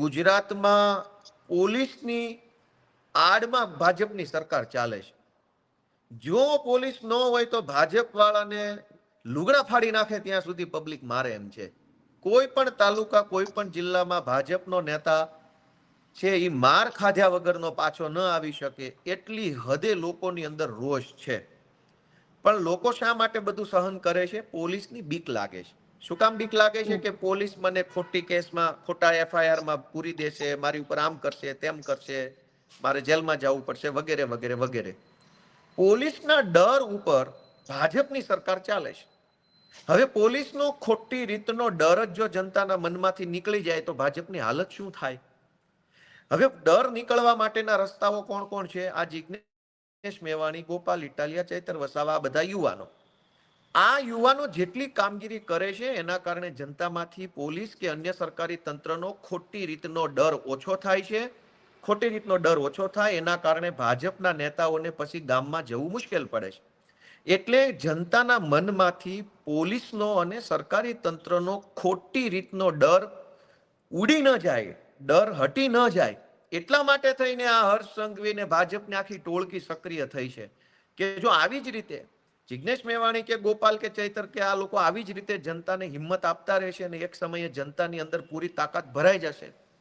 ગુજરાતમાં પોલીસની આડમાં ભાજપની સરકાર ચાલે છે. જો પોલીસ ન હોય તો ભાજપ વાળાને લુગડા ફાડી નાખે ત્યાં સુધી પબ્લિક મારે એમ છે. કોઈ પણ તાલુકા કોઈ પણ જિલ્લામાં ભાજપનો નેતા છે એ માર ખાધ્યા વગરનો પાછો ન આવી શકે એટલી હદે લોકોની અંદર રોષ છે. પણ લોકો શા માટે બધું સહન કરે છે? પોલીસની બીક લાગે છે. શું કામ બીક લાગે છે? કે પોલીસ મને ખોટી કેસમાં ખોટા એફઆઈઆરમાં પૂરી દેશે, મારી ઉપર આમ કરશે તેમ કરશે, મારે જેલમાં જવું પડશે વગેરે વગેરે વગેરે. પોલીસના ડર ઉપર ભાજપની સરકાર ચાલે છે. હવે પોલીસનો ખોટી રીતનો ડર જ જો જનતાના મનમાંથી નીકળી જાય તો ભાજપની હાલત શું થાય? હવે ડર નીકળવા માટેના રસ્તાઓ કોણ કોણ છે? આ જિગ્નેશ મેવાણી, ગોપાલ ઇટાલિયા, ચૈતર વસાવા, આ બધા યુવાનો. આ યુવાનો જેટલી કામગીરી કરે છે એના કારણે જનતામાંથી પોલીસ કે અન્ય સરકારી તંત્રનો ખોટી રીતનો ડર ઓછો થાય છે. ખોટી રીતનો ડર ઓછો થાય એના કારણે ભાજપના નેતાઓને પછી ગામમાં જવું મુશ્કેલ પડે છે. એટલે જનતાના મનમાંથી પોલીસનો અને સરકારી તંત્રનો ખોટી રીતનો ડર ઉડી ન જાય, ડર હટી ન જાય, એટલા માટે થઈને આ હર્ષ સંઘવીને ભાજપની આખી ટોળકી સક્રિય થઈ છે. કે જો આવી જ રીતે જિગ્નેશ મેવાણી કે ગોપાલ કે ચૈતર કે આ લોકો આવી જ રીતે જનતાને હિંમત આપતા રહેશે અને એક સમયે જનતાની અંદર પૂરી તાકાત ભરાઈ જશે